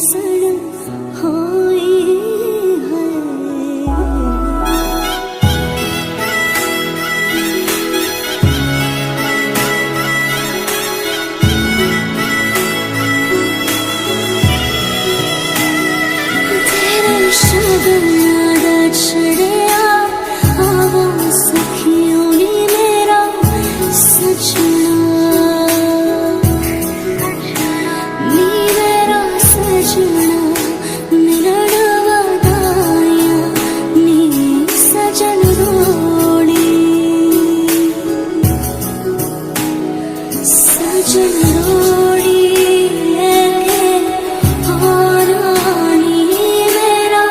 सड़ होई है। तेरे शगन याद छड़िया आवो सखियों नी मेरा सजना, नी मेरा सजना मिलन वदाया नी सजन रोड़ी, सजन रोड़ी लेके आरानी मेरा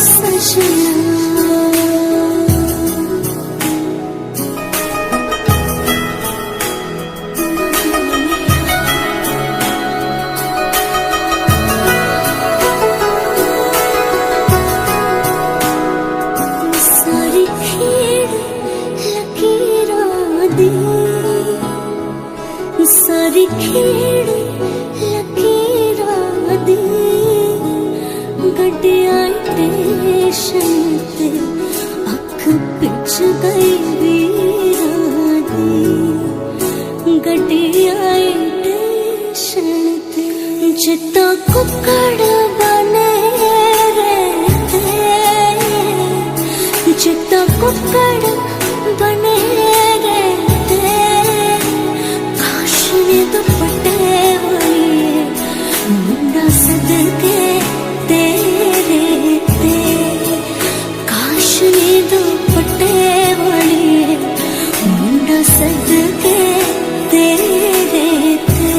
सजना। सारी खीर लकीरां दी, सारी खीर लकीरां दी, गड्डियां स्टेशन ते अख पिच गई वीरां दी, गड्डियां स्टेशन ते जित्ता कुक्कड़ बने रहते, जितना कुक्कड़ बने रहते, काश ने दुपट्टे वाले मुंडा सदके तेरे ते, काश ने दुपट्टे वाले मुंडा सदके तेरे ते।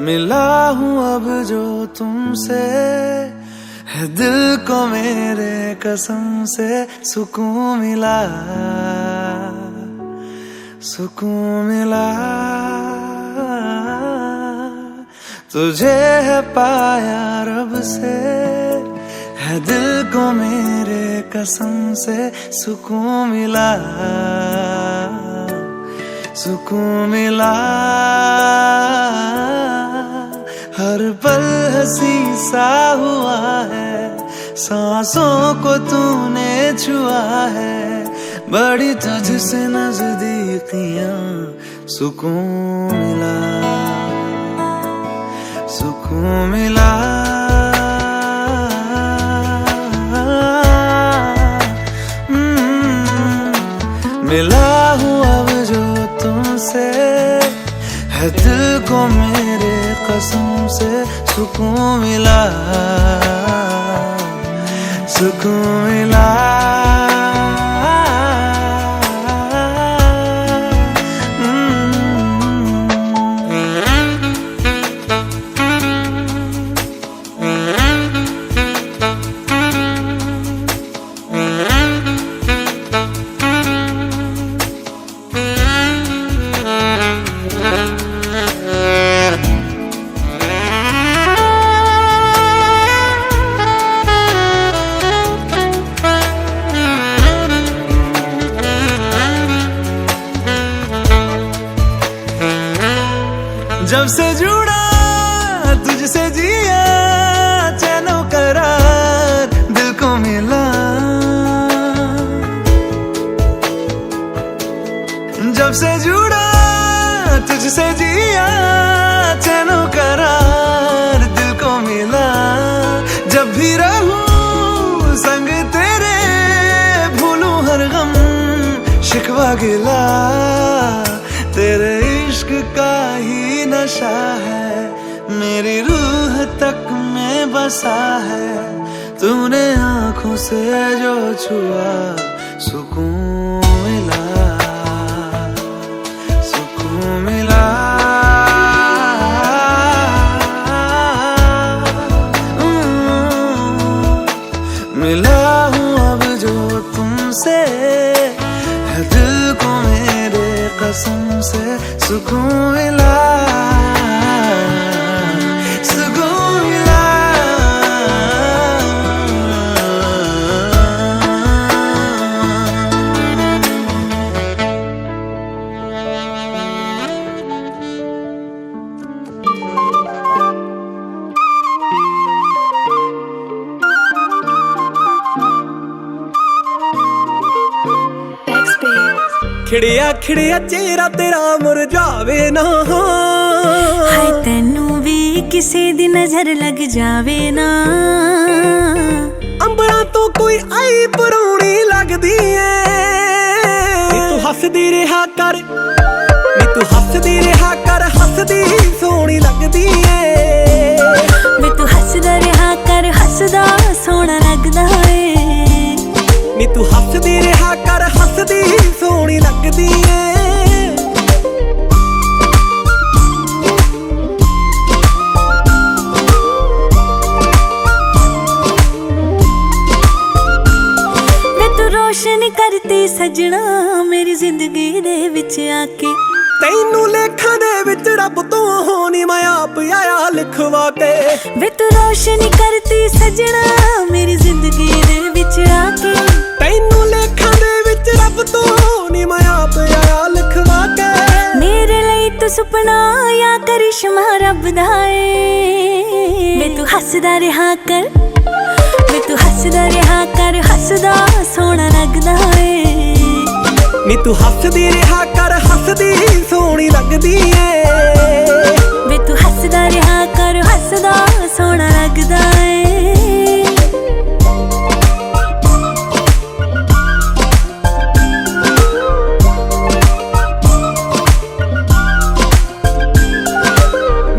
मिला हूँ अब जो तुमसे, है दिल को मेरे कसम से सुकून मिला, सुकून मिला। तुझे है पाया रब से, है दिल को मेरे कसम से सुकून मिला, सुकून मिला। हर पल हंसी सा हुआ है, सांसों को तूने छुआ है, बड़ी तुझसे नजदीकियां सुकून मिला, सुकून मिला। मिला हूँ अब जो तुमसे, है दिल को मेरे कसम से सुकून मिला, सुकून मिला। जब से जुड़ा तुझसे जिया, चैनो करार दिल को मिला, जब से जुड़ा तुझसे जिया, चैनो करार दिल को मिला। जब भी रहूं संग तेरे, भूलूं हर गम शिकवा गिला, तेरे इश्क का ही नशा है, मेरी रूह तक में बसा है। तूने आंखों से जो छुआ सुकून मिला, कसम से सुकून मिला, सुकून मिला। खिड़िया खिड़िया चेहरा तेरा मुरझावे ना, हाय तैनू भी किसी दी नजर लग जावे ना। अंबरा तो कोई आई पराउणी लगदी है, नी तू हसदी रहा कर, नी तू हसदी रहा कर, हसदी सोहनी लगदी है। वे तू हसदा रहा कर, हसदा सोहना लगदा है। नी तू हसदी रहा कर, हसदी सोहनी लगदी है। वे तू रोशन करती सजना मेरी जिंदगी दे विच आके। तैनू लेखां दे विच रब तो होनी मैं आप आया लिखवा के। वे तू रोशन करती सजना मेरी जिंदगी दे विच आके। तैनू लेखां दे विच रब तो होनी मैं आप आया लिखवा के। मेरे लिए तू सुपना या करिश्मा रब दा ऐ। वे तू हसदा रहा कर, वे तू हसदा रहा कर, हसदा सोहना लगदा है। नी तू हसदी रहा कर, हसदी सोहनी लगदी है। वे तू हसदा रहा कर, हसदा सोहना लगदा है।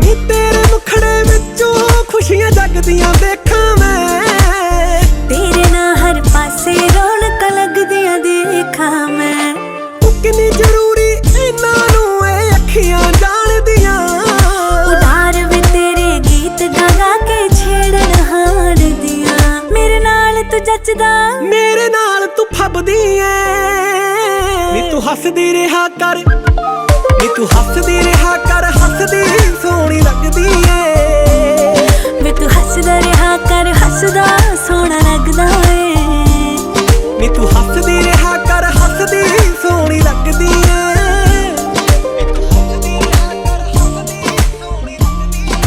नी तेरे मुखड़े विचों खुशियां जगदियां देखां मैं, तेरे ना हर पासे रौनक लगदियां देखा मैं। तू किन्नी जरूरी इन्हां नूं ए अखियां जाणदियां। उधार वे तेरे गीत गा गा के छेड़न हार दियां। मेरे नाल तू जचदा, मेरे नाल तू फबदी ऐ। नी तू हसदी रहा कर, नी तू हसदी रहा कर, हसदी सोहनी लगदी है। वे तू हसदा रहा कर, हसदा सोहना लगदा है। नी तू हसदी रहा कर, हसदी सोहनी लगदी है। नी तू हसदी रहा कर, हसदी सोहनी लगदी है।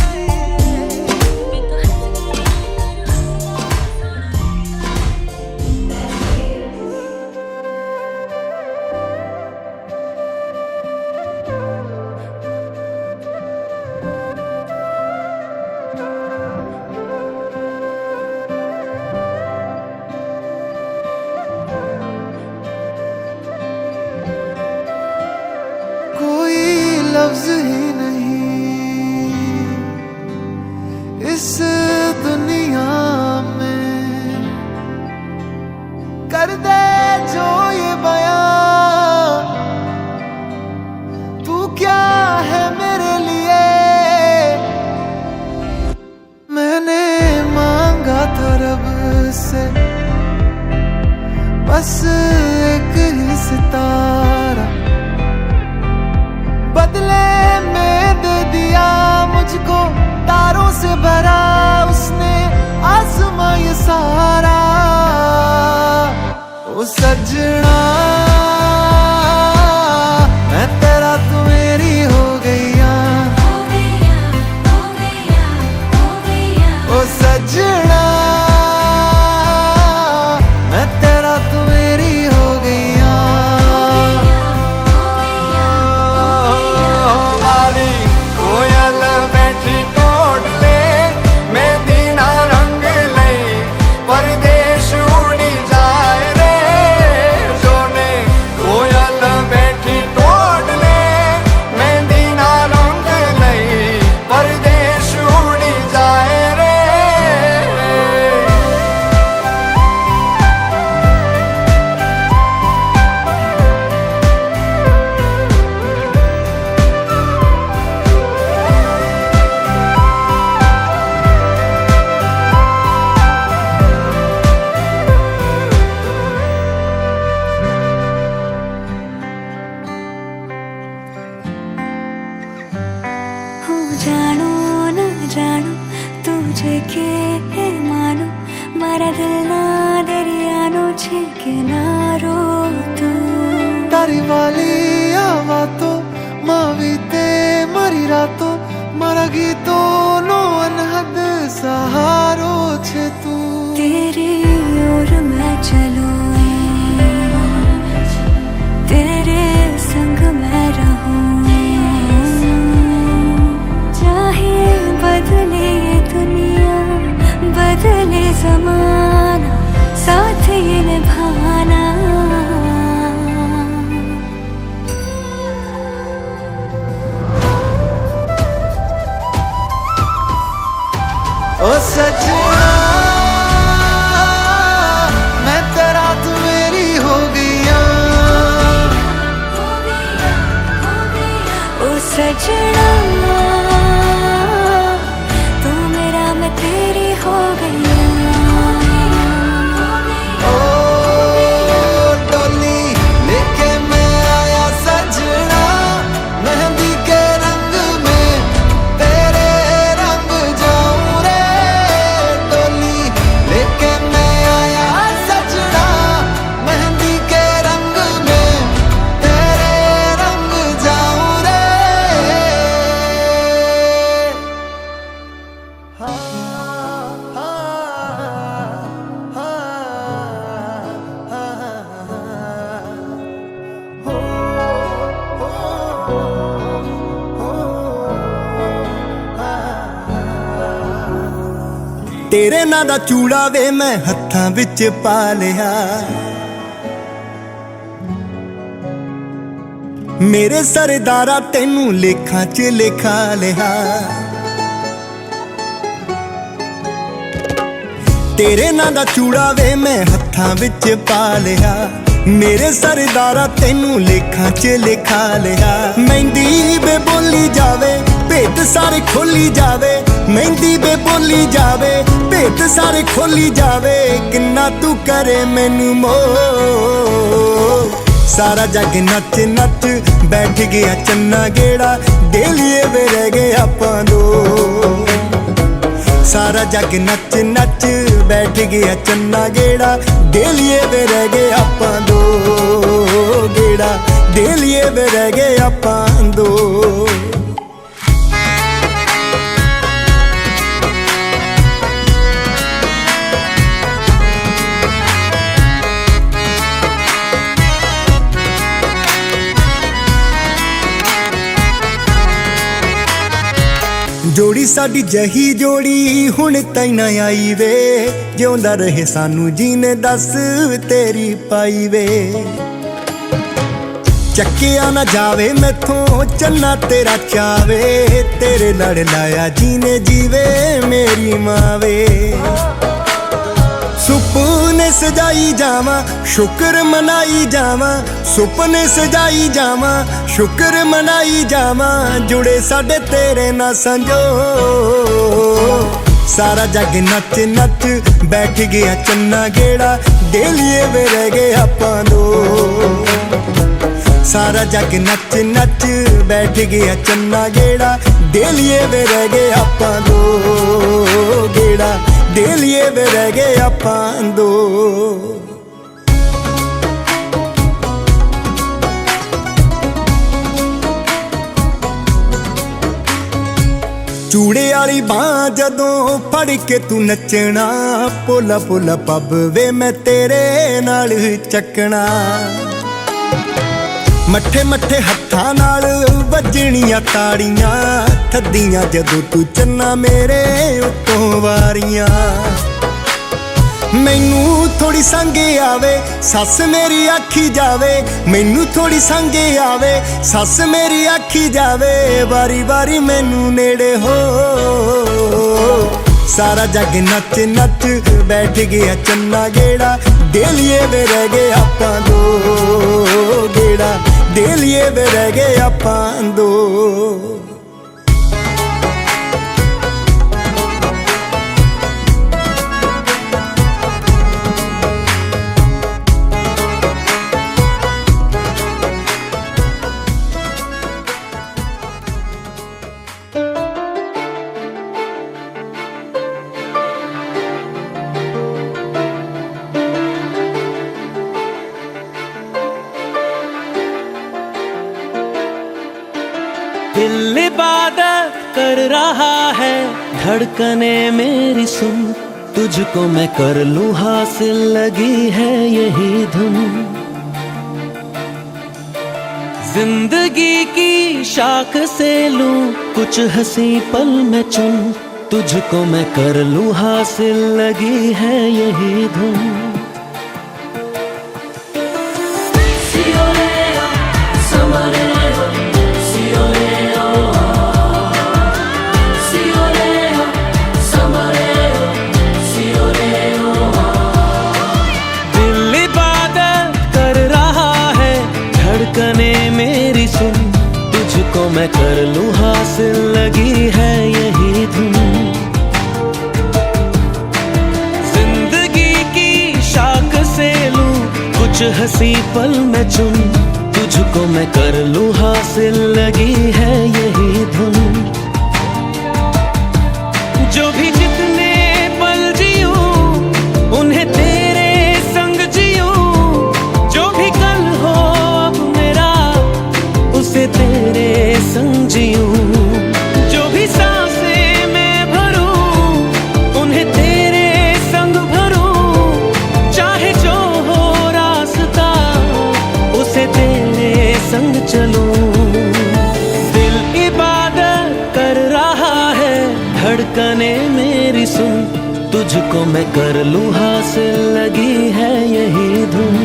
कोई लफ्ज ही नहीं इस दुनिया में कर दे जो ये बयां। तू क्या है मेरे लिए, मैंने मांगा था रब से बस एक ही सितारा, बदले में दे दिया मुझको तारों से भरा उसने आसमां ये सारा। ओ सजना मैं तेरा तू मेरी हो गईया। ओ सजना मैं तेरा तू मेरी हो गईया। कोयल बैठी कोटले मैं दीना रंग लई, परदेश उड़ी जाए रे जोने के ना रो तू तारी वाली आवा तो मावी ते मरी रातो मारा गीतो नो अनहद सहारो छे तू तेरी ओर मैं चलूं तेरे संग मैं रहूं चाहे बदले ये दुनिया बदले जमाना साथ ये निभाना ओ सजना मैं तेरा तू मेरी हो गईया ओ सजना तू मेरा मैं तेरी हो गई ओ डोली लेके मैं आया सजना मेहंदी के रंग में तेरे रंग जाऊं रे डोली लेके मैं आया सजना मेहंदी के रंग में तेरे रंग जाऊं रे तेरे ਨਾਂ ਦਾ ਚੂੜਾ ਵੇ ਮੈਂ ਹੱਥਾਂ ਵਿੱਚ ਪਾ ਲਿਆ ਮੇਰੇ ਸਰਦਾਰਾ ਤੈਨੂੰ ਲੇਖਾਂ 'ਚ ਲਿਖਾ ਲਿਆ ਤੇਰੇ ਨਾਂ ਦਾ ਚੂੜਾ ਵੇ ਮੈਂ ਹੱਥਾਂ ਵਿੱਚ ਪਾ ਲਿਆ ਮੇਰੇ ਸਰਦਾਰਾ ਤੈਨੂੰ ਲੇਖਾਂ 'ਚ ਲਿਖਾ ਲਿਆ ਮਹਿੰਦੀ ਵੇ ਬੋਲੀ ਜਾਵੇ ਭੇਤ ਸਾਰੇ ਖੋਲੀ ਜਾਵੇ ਮਹਿੰਦੀ ਵੇ ਬੋਲੀ ਜਾਵੇ ਭੇਤ ਸਾਰੇ ਖੋਲੀ ਜਾਵੇ ਕਿੰਨਾ ਤੂੰ ਕਰੇ ਮੈਨੂੰ ਮੋਹ ਸਾਰਾ ਜੱਗ ਨੱਚ ਨੱਚ ਬੈਠ ਗਿਆ ਚੰਨਾ ਗੇੜਾ ਡੇਲੀਏ ਵੇ ਰਹਿ ਗਏ ਆਪਾਂ ਦੋ ਸਾਰਾ ਜੱਗ ਨੱਚ ਨੱਚ ਬੈਠ ਗਿਆ ਚੰਨਾ ਗੇੜਾ ਡੇਲੀਏ ਵੇ ਰਹਿ ਗਏ ਆਪਾਂ ਦੋ ਗੇੜਾ ਡੇਲੀਏ ਵੇ ਰਹਿ ਗਏ ਆਪਾਂ ਦੋ ਜੋੜੀ ਸਾਡੀ ਜਹੀ ਜੋੜੀ ਹੁਣ ਤਾਈ ਨਾ ਆਈ ਵੇ ਜਿਉਂਦਾ ਰਹੇ ਸਾਨੂੰ ਜੀਨੇ ਦੱਸ ਤੇਰੀ ਪਾਈ ਵੇ ਚੱਕਿਆ ਨਾ ਜਾਵੇ ਮੈਥੋਂ ਚੰਨਾ ਤੇਰਾ ਚਾਵੇ ਤੇਰੇ ਲੜ ਲਾਇਆ ਜੀਨੇ ਜੀਵੇ ਮੇਰੀ ਮਾਵੇ ਸੁਪਨੇ ਸਜਾਈ ਜਾਵਾਂ ਸ਼ੁਕਰ ਮਨਾਈ ਜਾਵਾਂ ਸੁਪਨੇ ਸਜਾਈ ਜਾਵਾਂ ਸ਼ੁਕਰ ਮਨਾਈ ਜਾਵਾਂ ਜੁੜੇ ਸਾਡੇ ਤੇਰੇ ਨਾਲ ਸੰਜੋ ਸਾਰਾ ਜੱਗ ਨੱਚ ਨੱਚ ਬੈਠ ਗਿਆ ਚੰਨਾ ਗੇੜਾ ਡੇਲੀਏ ਵੇ ਰਹਿ ਗਏ ਆਪਾਂ ਦੋ ਸਾਰਾ ਜੱਗ ਨੱਚ ਨੱਚ ਬੈਠ ਗਿਆ ਚੰਨਾ ਗੇੜਾ ਡੇਲੀਏ ਵੇ ਰਹਿ ਗਏ ਆਪਾਂ ਦੋ ਗੇੜਾ ਡੇਲੀਏ ਵੇ ਰਹਿ ਗਏ ਆਪਾਂ ਦੋ ਚੂੜੇ ਵਾਲੀ ਬਾਂਹ ਜਦੋਂ ਫੜ ਕੇ ਤੂੰ ਨੱਚਣਾ ਪੋਲਾ ਪੋਲਾ ਪੱਬ ਵੇ ਮੈਂ ਤੇਰੇ ਨਾਲ ਚੱਕਣਾ ਮੱਠੇ ਮੱਠੇ ਹੱਥਾਂ ਨਾਲ ਵੱਜਣੀਆਂ ਤਾੜੀਆਂ ਥੱਦੀਆਂ ਜਦੋਂ ਤੂੰ ਚੰਨਾ ਮੇਰੇ ਉੱਤੋਂ ਵਾਰੀਆਂ ਮੈਨੂੰ ਥੋੜੀ ਸੰਗੇ ਆਵੇ ਸੱਸ ਮੇਰੀ ਆਖੀ ਜਾਵੇ ਮੈਨੂੰ ਥੋੜੀ ਸੰਗੇ ਆਵੇ ਸੱਸ ਮੇਰੀ ਆਖੀ ਜਾਵੇ ਵਾਰੀ ਵਾਰੀ ਮੈਨੂੰ ਨੇੜੇ ਹੋ ਸਾਰਾ ਜੱਗ ਨੱਚ ਨੱਚ ਬੈਠ ਗਿਆ ਚੰਨਾ ਗੇੜਾ ਡੇਲੀਏ ਵੇ ਰਹਿ ਗਏ ਆਪਾਂ ਦੋ ਗੇੜਾ ਡੇਲੀਏ ਵੇ ਰਹਿ ਗਏ ਆਪਾਂ ਦੋ दिल इबादत कर रहा है, धड़कने मेरी सुन, तुझको मैं कर लूं हासिल, लगी है यही धुन। जिंदगी की शाख से लूं कुछ हंसी पल में चुन, तुझको मैं कर लूं हासिल, लगी है यही धुन। दिल इबादत कर रहा है, धड़कने मेरी सुन, तुझको मैं कर लूं हासिल, लगी है यही धुन। जिंदगी की शाख से लूं कुछ हंसी पल में चुन, तुझको मैं कर लूं हासिल, लगी है यही धुन। जो भी जितने पल जीऊं उन्हें तेरे संग जीऊं, जो भी कल हो अब मेरा उसे तेरे संग जीऊं, जो भी सांसें मैं भरूं उन्हें तेरे संग भरूं, चाहे जो हो रास्ता उसे तेरे संग चलूं। दिल इबादत कर रहा है, धड़कने मेरी सुन, तुझको मैं कर लूं हासिल, लगी है यही धुन।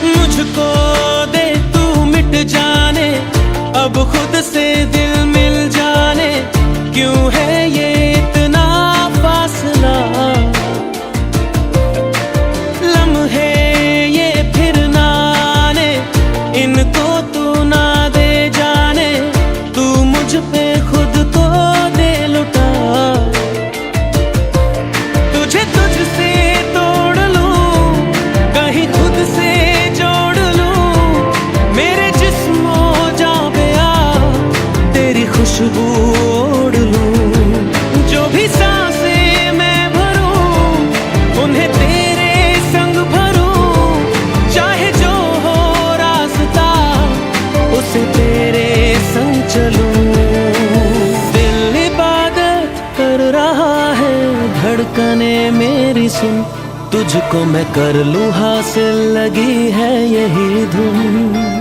मुझको दे तू मिट जाने, अब खुद से दिल मिल जाने, क्यों है ये इतना फासला। लम्हे ये फिर ना आने, इनको तू ना दे जाने, तू मुझ पे खुद को दे लुटा। तुझे तुझसे तोड़ लूं, कहीं खुद से खुशबू ओढ़ लूं, जो भी सांसें मैं भरूं उन्हें तेरे संग भरूं, चाहे जो हो रास्ता उसे तेरे संग चलूं। दिल इबादत कर रहा है, धड़कने मेरी सुन, तुझको मैं कर लूं हासिल, लगी है यही धुन।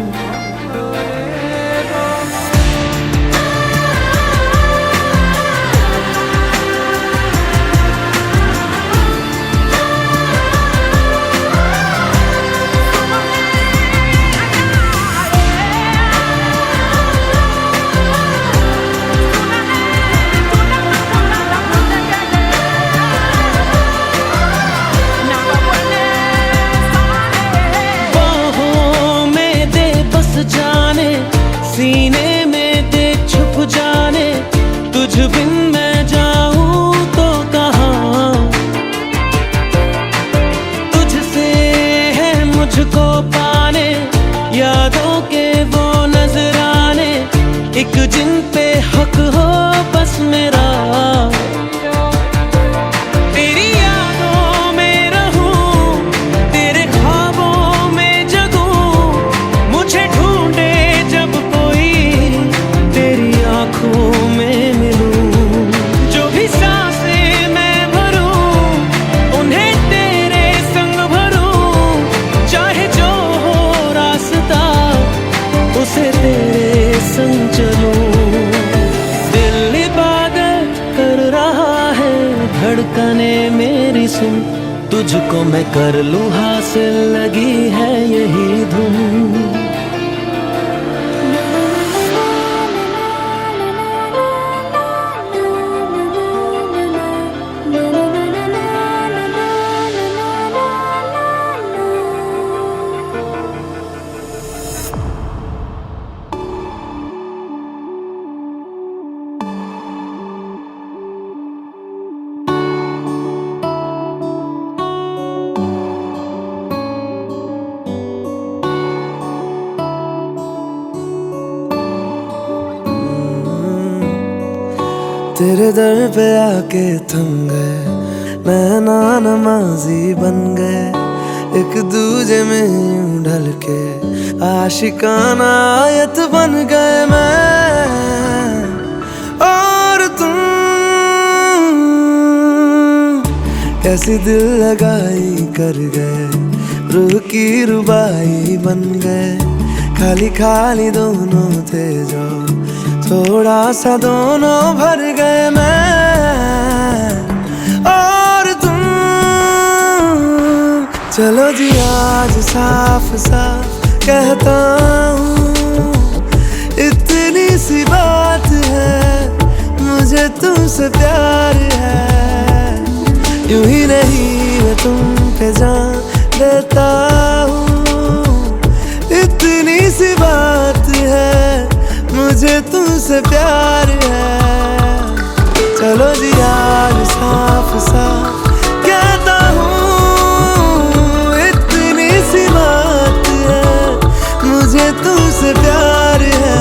जाने सीने में दे छुप जाने, तुझ बिन मैं जाऊं तो कहाँ। तुझसे है मुझको पाने, यादों के वो नजराने, एक जिन पे हक हो बस मेरा। तेरी यादों में रहूं, तेरे ख्वाबों में जगूं, मुझे ढूंढे जब कोई तेरी आंखों में मिलूं, जो भी सांसें मैं भरूं उन्हें तेरे संग भरूं, चाहे जो हो रास्ता उसे तेरे संग चलूं। दिल इबादत कर रहा है, धड़कने मेरी सुन, तुझको मैं कर लूं हासिल, लगी है यही धुन। तेरे दर पे आके थम गए, नैना नमाजी बन गए, एक दूजे में यूं ढल के आशिकाना आयत बन गए मैं और तुम। कैसी दिल लगाई कर गए, रूह की रुबाई बन गए, खाली खाली दोनों थे जो थोड़ा सा दोनों भर गए मैं और तुम। चलो जी आज साफ साफ कहता हूँ, इतनी सी बात है, मुझे तुमसे प्यार है। यूं ही नहीं मैं तुम पे जान देता हूँ, इतनी सी बात है, मुझे तुमसे प्यार है। चलो जी आज साफ साफ कहता हूँ, इतनी सी बात है, मुझे तुमसे प्यार है,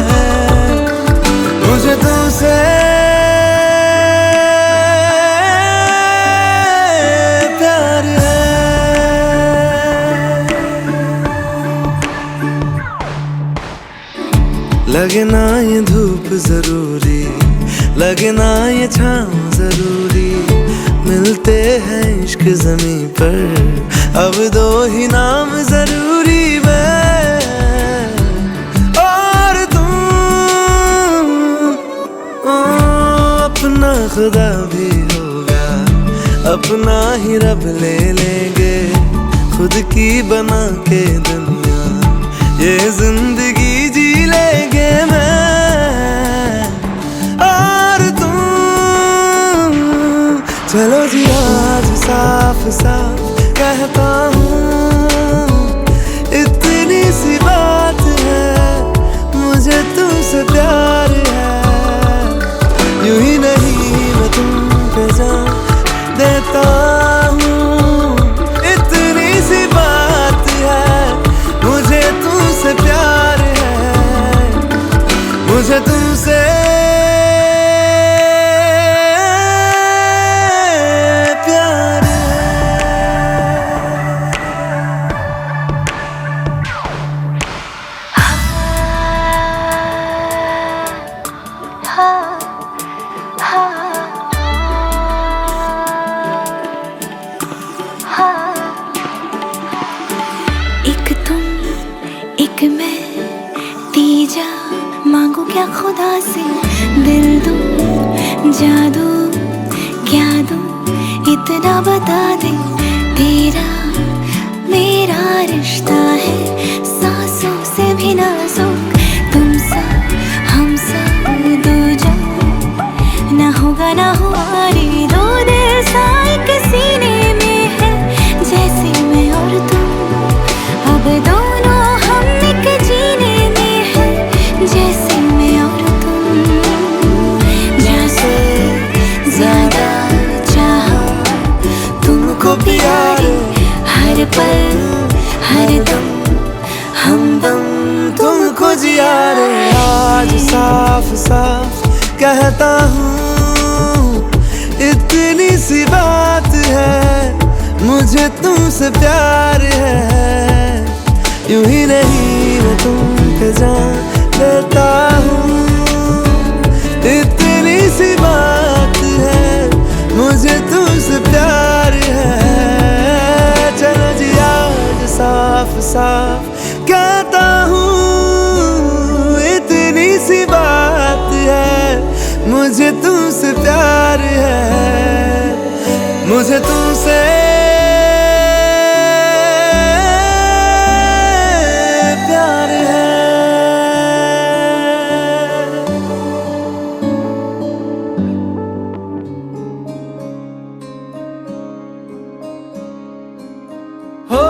मुझे तुमसे प्यार है। लगे ना ये धूप जरूरी, लगे ना ये छाँव जरूरी, मिलते हैं इश्क ज़मीं पर अब दो ही नाम जरूरी, मैं और तुम। अपना खुदा भी होगा, अपना ही रब ले लेंगे, खुद की बना के दुनिया ये जिंदगी जी लेंगे मैं और तुम। चलो जी आज साफ साफ कहता हूँ, इतनी सी बात है, मुझे तुमसे प्यार है। यूं ही नहीं मैं तुम पे जान देता हूँ, इतनी सी बात है, मुझे तुमसे प्यार है, मुझे तुमसे प्यार है। एक तुम एक मैं, तीजा मांगू क्या खुदा से, दिल दूं जादू क्या दूं, इतना बता दे, तेरा मेरा रिश्ता है सांसों से भी नाजुक, तुम सा हम सा दूजा ना होगा ना हमारी, दो दिल साए के सीने में है, जैसे मैं और तुम अब दोनों हम एक जीने में है, जैसे मैं और तुम। जैसे ज्यादा चाहो तुमको प्यारे, हर पल हर दम हमदम तुमको जिया रे। आज साफ साफ कहता हूँ, इतनी सी बात है, मुझे तुमसे प्यार है। यूं ही नहीं मैं तुम पे जान देता हूँ, इतनी सी बात है, मुझे तुमसे प्यार है। चलो जी आज साफ साफ कहता हूँ, इतनी सी बात है, मुझे तुमसे प्यार है, मुझे तुमसे प्यार है। हो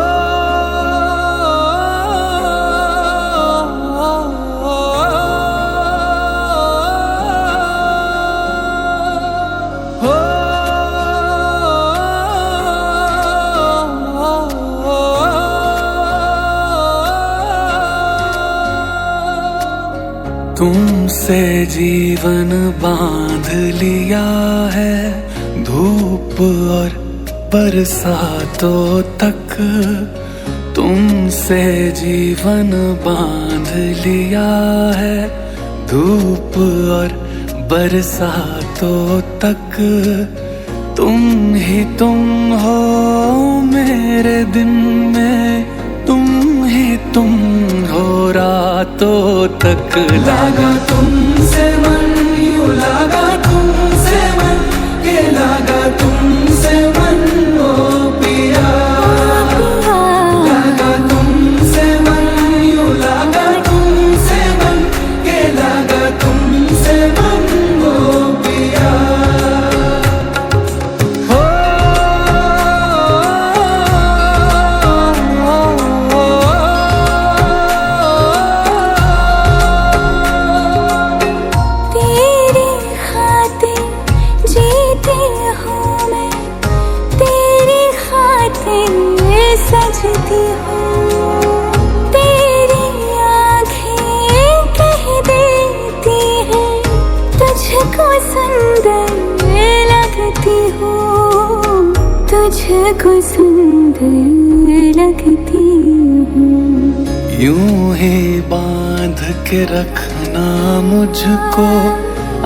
हो तुमसे जीवन बांध लिया है, धूप और बरसातों तक तुमसे जीवन बांध लिया है, धूप और बरसातों तक तुम हो मेरे दिन में, तुम हो रातों तक। लागा तुमसे मन, यूं लागा तुमसे मन, के लागा तुमसे मन ओ पिया। लागा तुमसे मन, यूं लागा तुमसे मन, के लागा तुमसे मन ओ पिया। सजती हूँ तेरी आँखें कह देती हैं, तुझको सुंदर लगती हूँ, तुझको सुंदर लगती हूँ। यूं ही बांध के रखना मुझको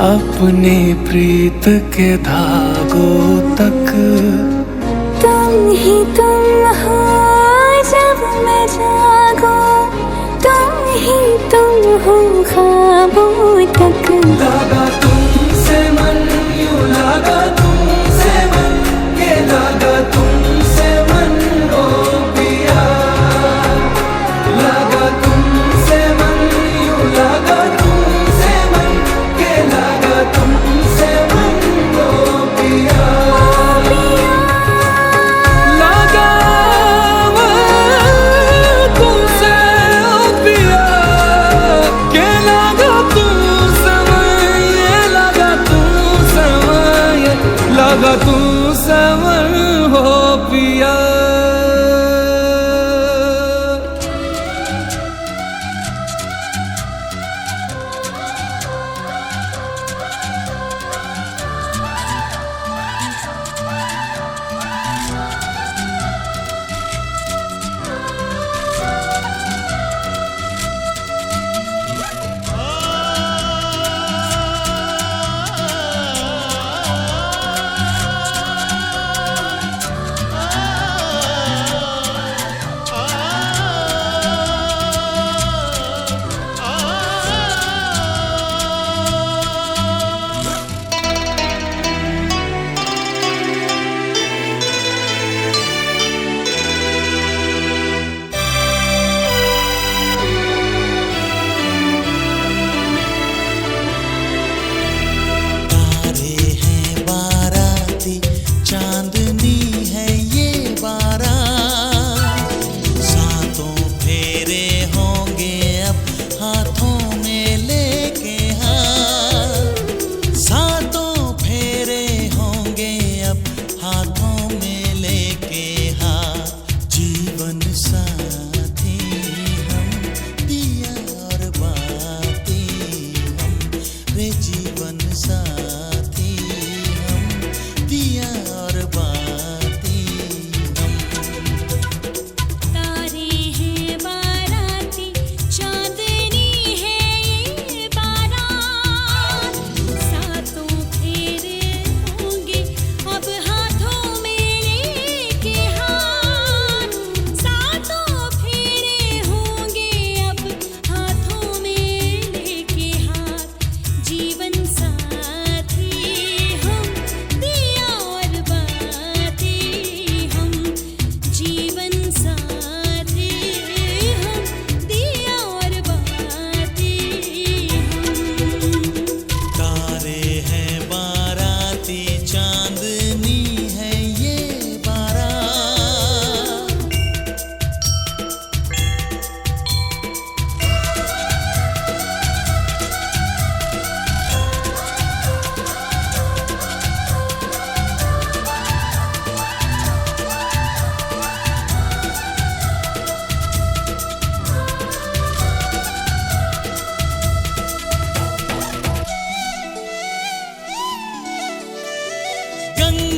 अपनी प्रीत के धागों तक। तुम ही तुम हो जब मैं जागूं, तुम ही तुम हो ख्वाबों तक। लागा तुमसे मन, यूं लागा तुमसे मन, के लागा तुमसे मन ओ पिया। लागा तुमसे मन, यूं लागा तुमसे मन, के लागा तुमसे मन ओ पिया। लागा तू समर हो पिया।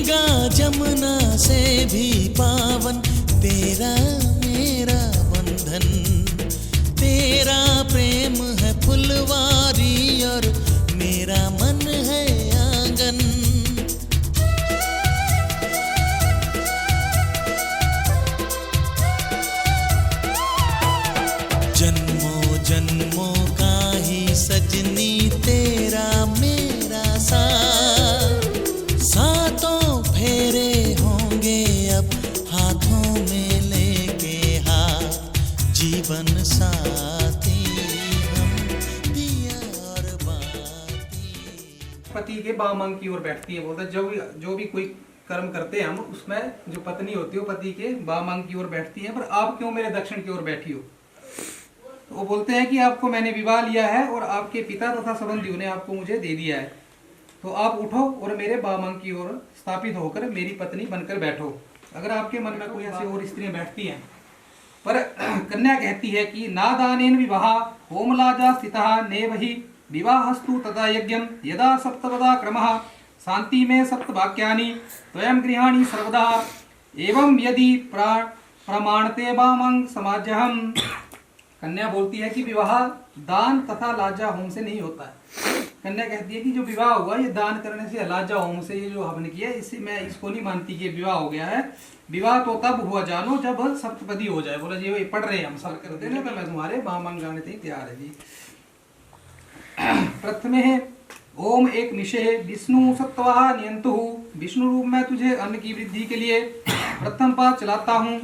गंगा जमुना से भी पावन तेरा मेरा बंधन, तेरा प्रेम है फुलवारी और मेरा मन है आंगन। जन्मों जन्मों का ही सजनी तेरा मेरा साथ, सातों फेरे होंगे अब हाथों में लेके हाथ, जीवन साथी हम दिया और बाती। पति के बाम अंग की ओर बैठती है। बोलता है जो भी कोई कर्म करते हैं हम, उसमें जो पत्नी होती है वो पति के बाम अंग की ओर बैठती है। पर आप क्यों मेरे दक्षिण की ओर बैठी हो? तो वो बोलते हैं कि आपको मैंने विवाह लिया है और आपके पिता तथा संबंधियों ने आपको मुझे दे दिया है, तो आप उठो और मेरे बाम अंग की ओर स्थापित होकर मेरी पत्नी बनकर बैठो। अगर आपके मन में कोई ऐसी और स्त्रियां बैठती हैं, पर कन्या कहती है कि नादानेन विवाह होमलाजा स्थितः नेवहि विवाहस्तु तथा यज्ञम यदा सप्तपदा क्रमः शांति में सप्तवाक्यानि त्वयं गृहाणि सर्वदा एवं यदि प्रमाणते वामंग समाजहम। कन्या बोलती है कि विवाह दान तथा लाजा होम से नहीं होता है। कन्या कहती है कि जो विवाह हुआ ये दान करने से, लाजा होम से, ये जो हवन किया इससे मैं इसको नहीं मानती कि विवाह हो गया है। विवाह तो तब हुआ जानो जब सप्तपदी हो जाए। बोला जी ये पढ़ रहे हैं हम सब करते ना, तो मैं तुम्हारे बामंग गाने तक तैयार है जी। प्रथम है ओम एक निशे विष्णु सत्वा नियंतु। विष्णु रूप में तुझे अन्न की वृद्धि के लिए प्रथम पाद चलाता हूँ।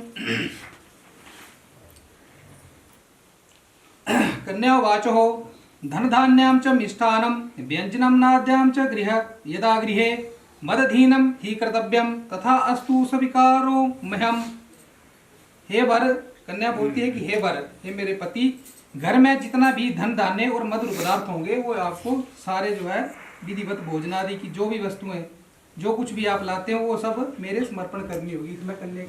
कन्या वाचो धन धान्याम च मिष्ठानम व्यंजनम नाद्याम च गृह यदा गृहे मदधीनम ही कर्तव्यम तथा अस्तु स्वीकारो मह्यम। हे वर, कन्या बोलती है कि हे वर, हे मेरे पति, घर में जितना भी धन धान्य और मधुर पदार्थ होंगे वो आपको सारे जो है विधिवत भोजनादि की जो भी वस्तुएं, जो कुछ भी आप लाते हो वो सब मेरे समर्पण करनी होगी। इसमें कन्या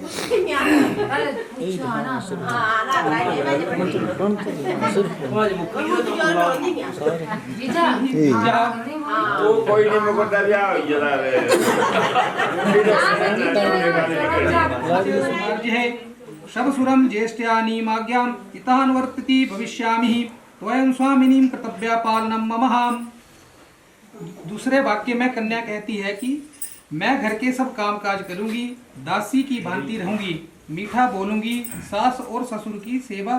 शब सुरम ज्येष्ठ्यानि माज्ञाम इतान्वर्तति भविष्यामि त्वयं स्वामिनीं कर्तव्य पालनम ममहाम। दूसरे वाक्य में कन्या कहती है कि मैं घर के सब काम काज करूंगी, दासी की भांति रहूंगी, मीठा बोलूंगी, सास और ससुर की सेवा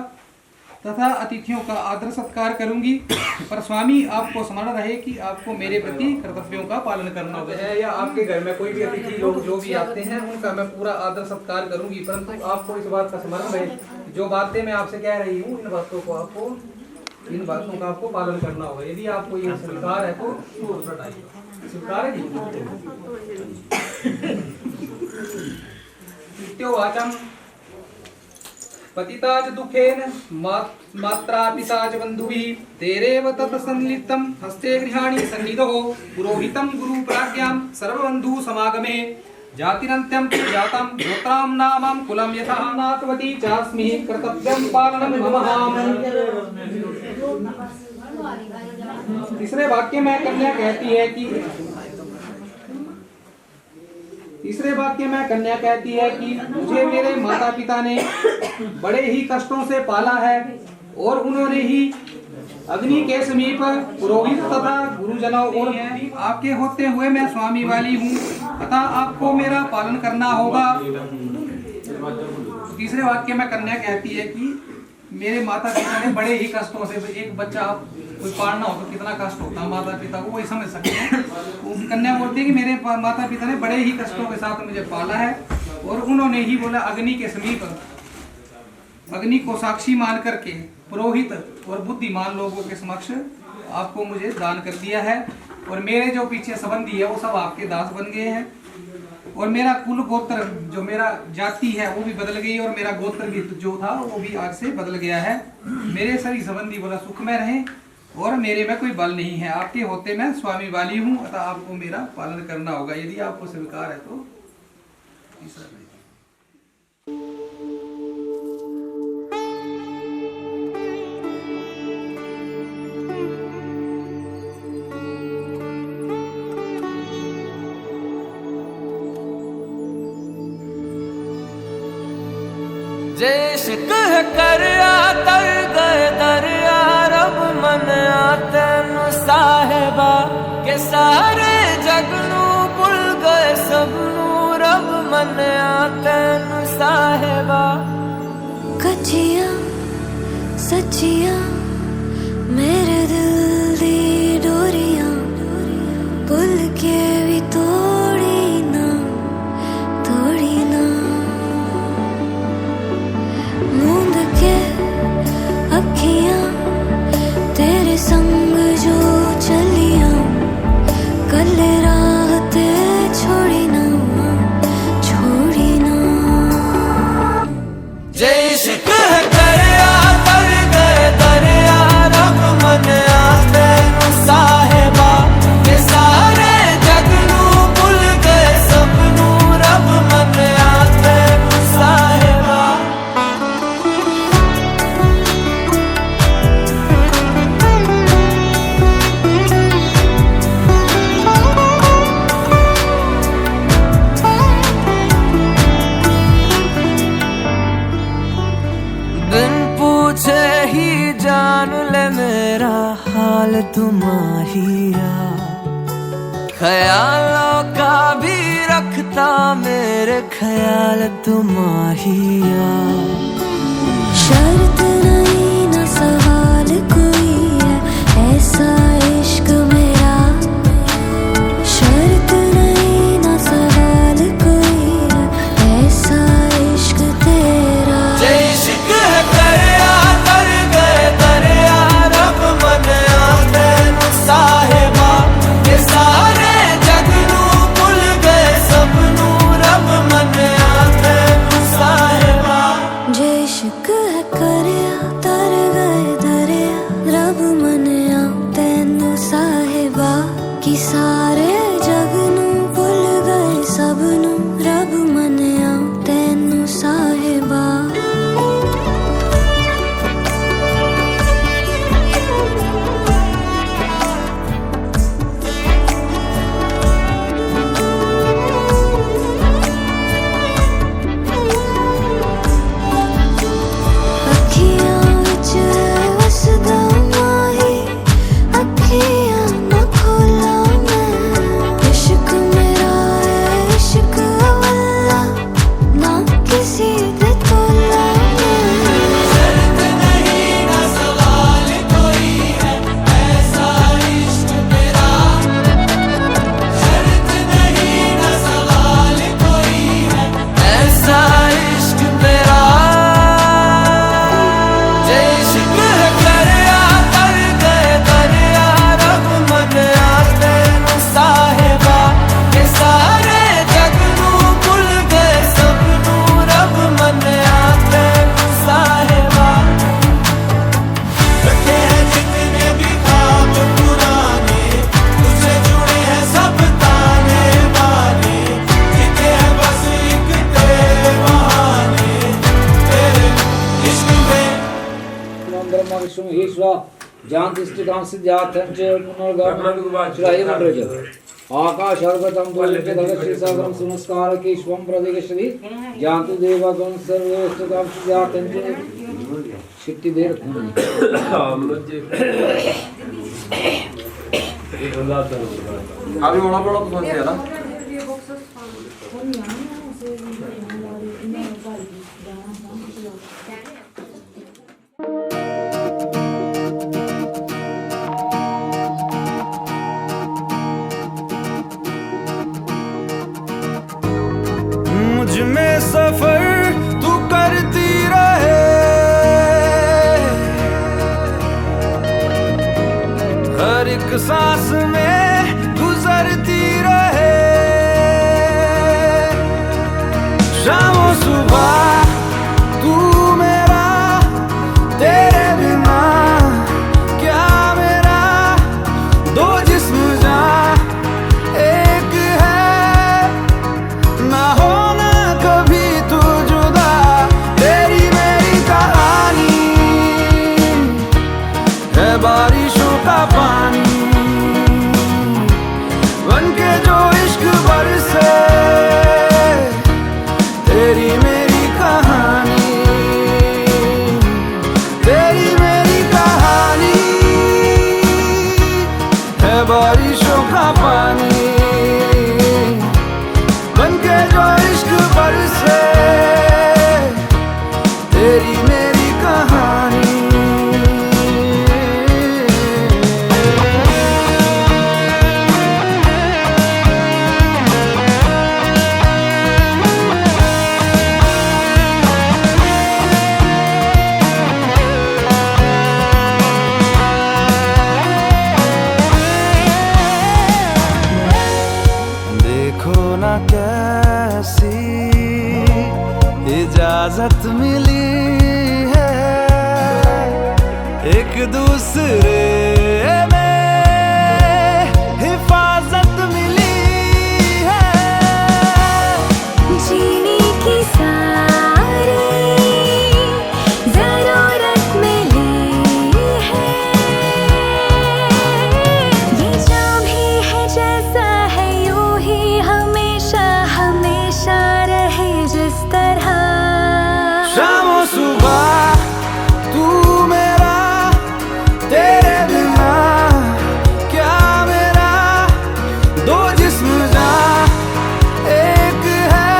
तथा अतिथियों का आदर सत्कार करूंगी। पर स्वामी आपको स्मरण रहे कि आपको मेरे प्रति कर्तव्यों का पालन करना होता है, या आपके घर में कोई भी अतिथि लोग जो भी आते हैं उनका मैं पूरा आदर सत्कार करूंगी। परंतु आपको इस बात का स्मरण रहे, जो बातें मैं आपसे कह रही हूँ इन बातों का आपको पालन करना होगा। यदि आपको ये स्वीकार है तो स्वीकार है। वाचम पतिताज दुखेन मात्रा पिताज बंधुभिः तेरेव तत् संलिप्तम हस्ते गृहाणि सन्निधो पुरोहितं गुरु प्राज्ञां सर्वबंधु समागमे जातिरन्त्यं च जातं गोत्रां नामं कुलं यथा नातवती चास्मि कर्तव्यं पालनं ममहाम। तीसरे वाक्य में कन्या कहती है कि मुझे मेरे माता पिता ने बड़े ही कष्टों से पाला है और उन्होंने ही अग्नि के समीप पुरोहित तथा गुरुजनों और आपके होते हुए मैं स्वामी वाली हूँ, तथा आपको मेरा पालन करना होगा। तीसरे वाक्य में कन्या कहती है कि मेरे माता पिता ने बड़े ही कष्टों से, एक बच्चा कोई पालना हो तो कितना कष्ट होता है माता पिता को, वही समझ सकते हैं। कन्या बोलती है कि मेरे माता पिता ने बड़े ही कष्टों के साथ मुझे पाला है और उन्होंने ही बोला अग्नि के समीप, अग्नि को साक्षी मान करके पुरोहित और बुद्धिमान लोगों के समक्ष आपको मुझे दान कर दिया है, और मेरे जो पीछे संबंधी है वो सब आपके दास बन गए हैं, और मेरा कुल गोत्र जो मेरा जाति है वो भी बदल गई, और मेरा गोत्र भी जो था वो भी आज से बदल गया है। मेरे सभी संबंधी बोला सुख में रहें और मेरे में कोई बल नहीं है, आपके होते मैं स्वामी वाली हूँ, अतः आपको मेरा पालन करना होगा। यदि आपको स्वीकार है तो तीसरा इश्क है करया तर गए दरिया रब मनिया तेनू साहिबा के सारे जग नू भुल गए सबनू रब मनिया तेनू साहिबा। कच्चियां सच्चियां मेरे दिल दी डोरियां भुल के भी तोड़ी ना मूंद के अखियां तेरे संग जो चलियां कल राह ते छोड़ी ना इश्क है करया तर गए दरिया रब मनिया तेनू साहिबा के सारे जग नू भुल गए सबनू रब मनिया तेनू साहिबा। बिन पूछे ही जान ले मेरा हाल तुम्हारिया ख्यालों का भी रखता मेरे ख्याल तुम्हारिया। शर्त नहीं ना सवाल कोई है ऐसा इश्क मेरा शर्त नहीं ना सवाल कोई है ऐसा इश्क तेरा। इश्क है करया तर गए दरिया रब मनिया तेनू साहिबा के सारे जग नू भुल गए सबनू रब मनिया तेनू साहिबा। इश्क है करया तर गए दरिया रब मनिया तेनू साहिबा कि सारे जग नू भुल गए सबनू रब मनिया तेनू साहिबा। अखियां विच वसदा माही अखियां ना खोला मैं इश्क मेरा है इश्क अवल्ला ना किसी दे तोला शर्त नहीं ना सवाल कोई है ऐसा इश्क मेरा शर्त नहीं ना सवाल कोई है ऐसा इश्क मेरा। इश्क है करया तर गए दरिया रब मनिया तेनू साहिबा के सारे जग नू भुल गए सबनू रब मनिया तेनू साहिबा। रखे हैं जितने भी ख्वाब पुराने तुझसे जुड़े हैं सब ताने बाने जीते हैं बस एक तेरे बहाने तेरे इश्क में। ब्रह्मा विष्णु ईश्वर जानतिष्ठितां सिद्ध्यार्थं च पुनर्गमनं श्राय मंत्रज आकाशार्गतं द्वैतं दगश्री सागरं सुनस्कार केशवं प्रदिगश्री जानतु देवगण सर्वेष्टतां सिद्ध्यार्थं च शिट्टी देर अभी होना बड़ा पसंद है ना मुझ में सफर तू करती रहे हर एक सांस में गुजरती रहे शामों सुबह तू मेरा तेरे बिना क्या मेरा दो जिस्म जान एक है ना होना कभी तू जुदा तेरी मेरी कहानी है बारिशों का पानी। ऐसी इजाजत मिली है, एक दूसरे में हिफाजत मिली है। जीने की सारी जरूरत मिली है, ये जो भी है जैसा है यूं ही हमेशा हमेशा रहे जिस तरह। शामो सुबह तू मेरा, तेरे बिना क्या मेरा, दो जिस्म जा एक है,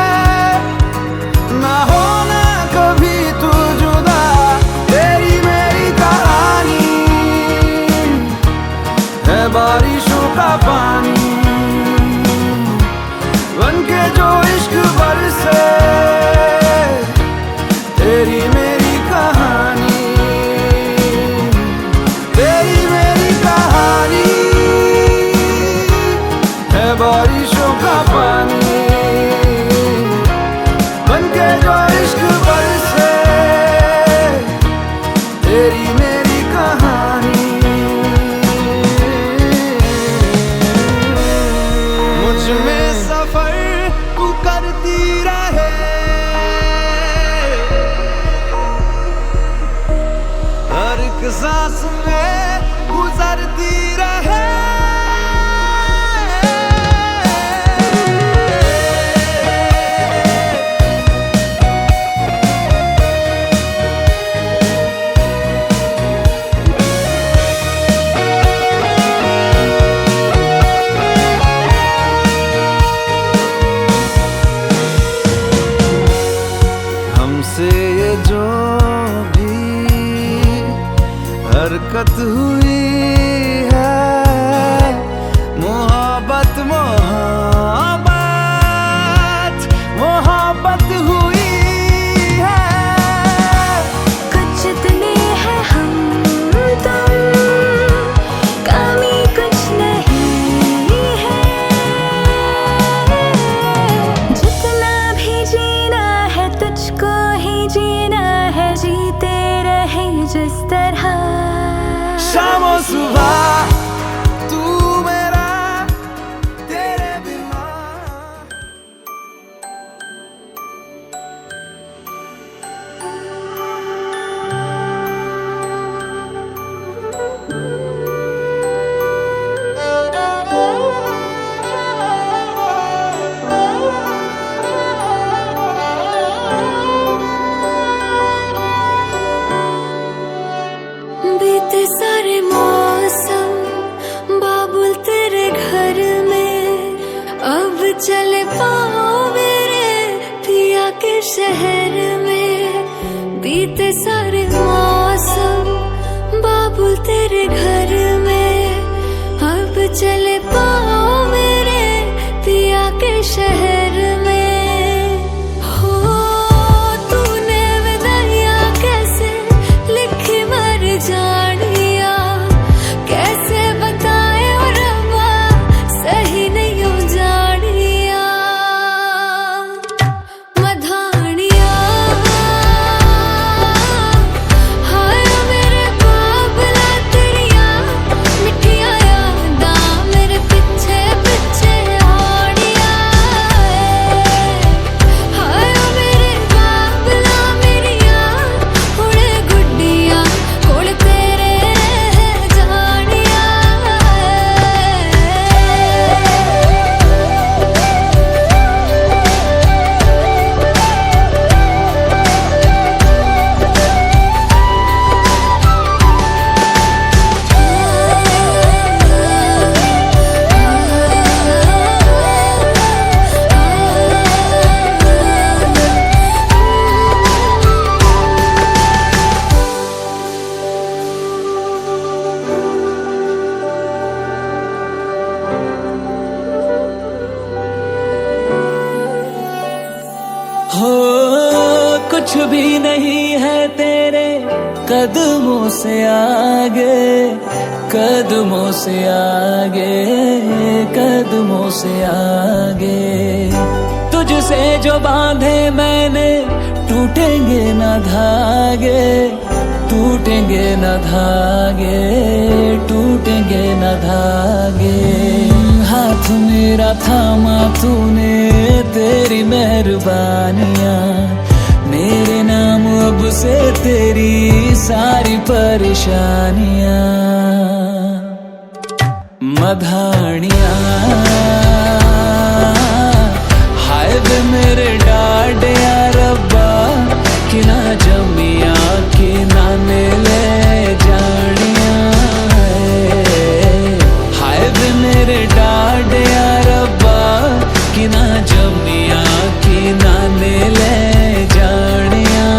ना होना कभी तू जुदा। तेरी मेरी कहानी है बारिशों का पानी, बनके जो इश्क बरसे। तेरी मेरी कहानी, तेरी मेरी कहानी है बारिशों का पानी, बनके जो इश्क बरसे। तेरी मेरी कहानी, मुझ में सफर तू करती रहे, हर एक सांस में गुजरती रहे। हमसे ये जो भी हरकत हुई है, मोहब्बत मोहब्बत मोहब्बत हुई है। कुछ इतने हैं हम तुम, कमी कुछ नहीं है, जितना भी जीना है तुझको ही जीना है, जीते रहे जिस तरह। शामो सुबह तू मेरा, तेरे बिना। बीते सारे मौसम बाबुल तेरे घर में, अब चले पाओ मेरे पिया के शहर में। बीते सारे मौसम बाबुल तेरे घर में, अब चले पाओ मेरे पिया के शहर में। हो तूने विदाइयां कैसे लिखी मर जानिया, कैसे बताए ओ रब्बा सही नहीं हो जानिया। मधानिया हाय मेरे बाबला तेरिया, मिठिया यादां मेरे पिछे पिछे आनिया। हाय मेरे बाबला मेरिया, हुणे गुड्डिया कोल तेरे रह जानिया। हो कुछ भी नहीं है तेरे कदमों से आगे, कदमों से आगे, कदमों से आगे। से जो बांधे मैंने टूटेंगे न धागे, टूटेंगे न धागे, टूटेंगे न धागे। हाथ मेरा थामा तूने, तेरी मेहरबानियाँ, मेरे नाम अब से तेरी सारी परेशानियाँ। मधानियाँ हाय वे मेरे डाड या रब्बा, कि ना जमिया कि ना ले जानिया। हाय वे मेरे डाड या रब्बा, कि ना जमिया कि ना ले जानिया।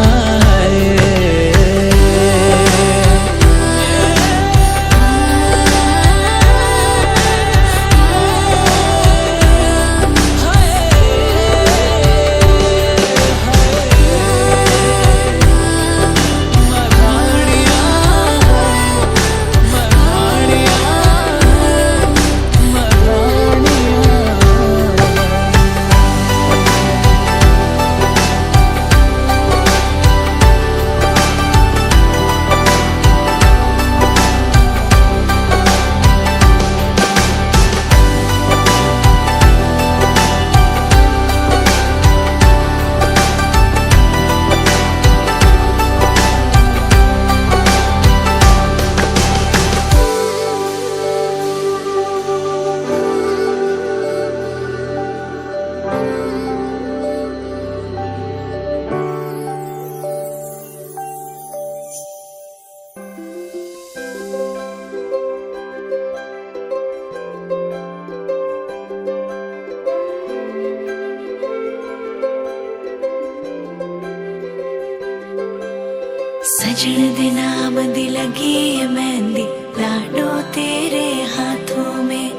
सजन दे नाम दी लगी है मेहंदी, लाडो तेरे हाथों में।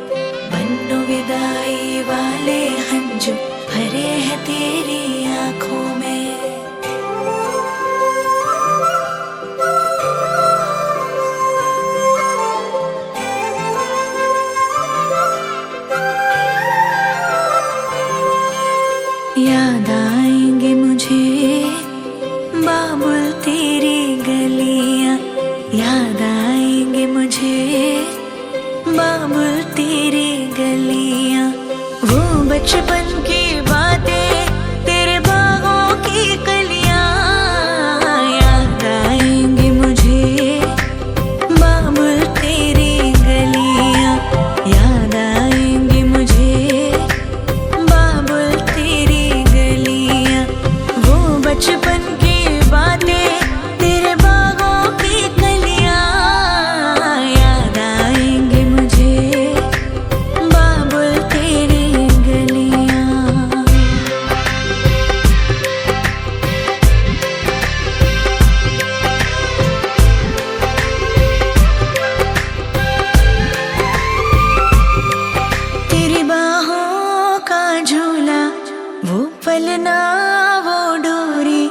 बन्नो विदाई वाले हंजू भरे हैं तेरी आंखों में। याद आएंगे मुझे बाबुल तेरी गलियां, याद आएंगे मुझे बाबुल तेरी गलियां। वो बचपन की बातें, तेरे बागों की कलियां। याद आएंगे मुझे बाबुल तेरी गलियां, याद आएंगे मुझे बाबुल तेरी गलियां। वो बचपन की बातें, तेरे बागों की कलियां। याद आएंगे मुझे बाबुल तेरी गलियां। तेरी बाहों का झूला, वो पलना वो डोरी,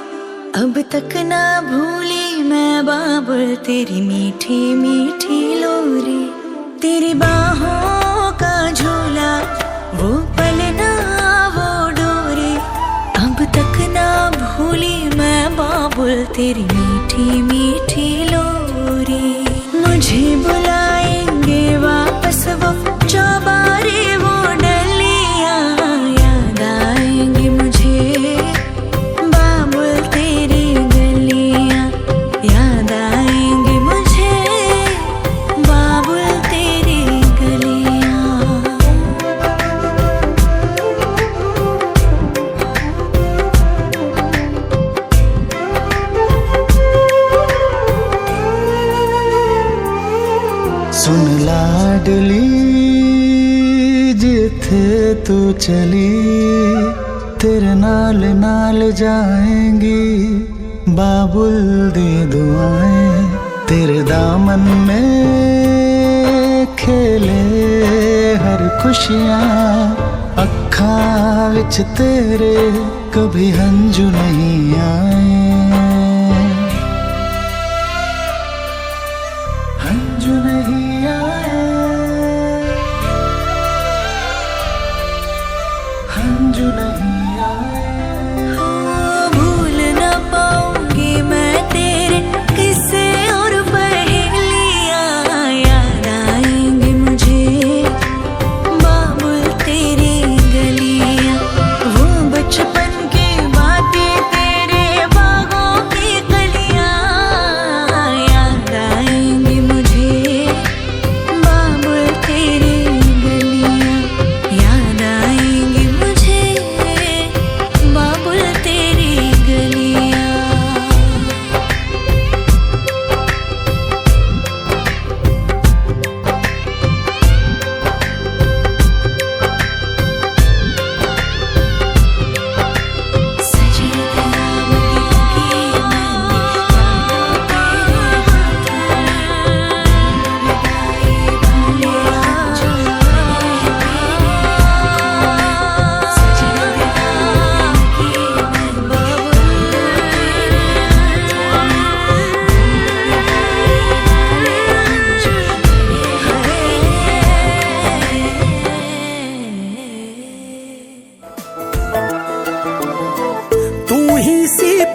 अब तक ना भूली मैं बाबुल तेरी मीठी मीठी लोरी। तेरी बाहों का झूला, वो पलना वो डोरी, अब तक ना भूली मैं बाबुल तेरी मीठी मीठी लोरी। मुझे बुलाएंगे वापस वो चौबारे वो डलियां। याद आएंगे मुझे बाबुल तेरी गलियां, याद आएंगे मुझे बाबुल तेरी गलियां। सुन लाडली जिथे तू चली, तेरे नाल नाल जाएंगी बाबुल दी दुआएं। तेरे दामन में खेले हर खुशियाँ, अखां विच तेरे कभी हंजू नहीं आए। हंजू नहीं आए, हंजू नहीं आए।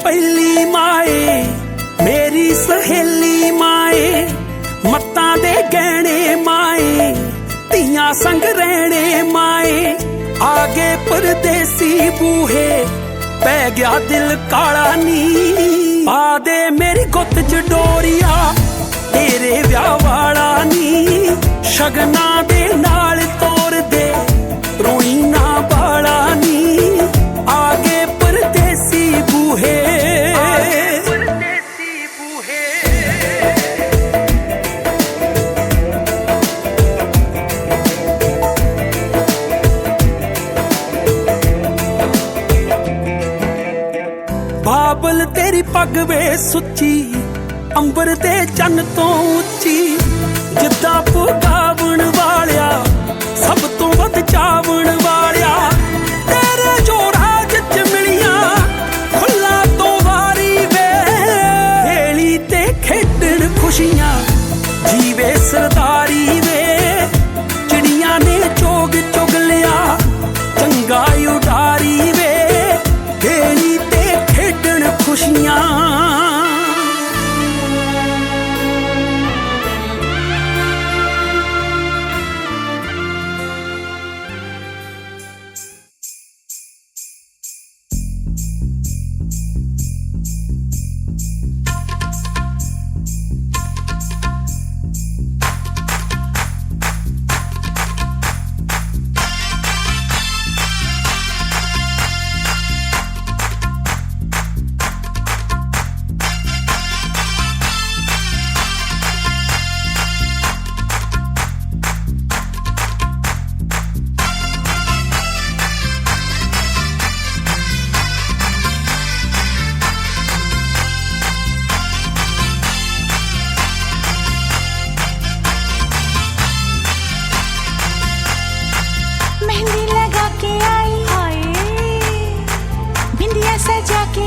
पहली माए मेरी सहेली माए मत्तां दे गहने माए तियां संग रहने माए आगे परदेसी बूहे पै गया दिल काला नी पा दे मेरी गुत्त च डोरिया तेरे ब्याह वाला नी शगना दे नाल तोर दे रोई ना बाला नी आगे परदेसी बूहे बाबल तेरी पग वे सुची अंबर दे चन्न तो उची जिद्दा पुगावण वालिया सब तो वध चावण वालिया तेरे जो राज च मिलिया खुला तो वारी वे खेली ते खेडण खुशियां जीवे सरदारी वे चिड़िया ने चोग चुग लिया चंगा उडारी वे खेली ते खेडण खुशियां मेहंदी लगा के आई हाय बिंदिया सजा के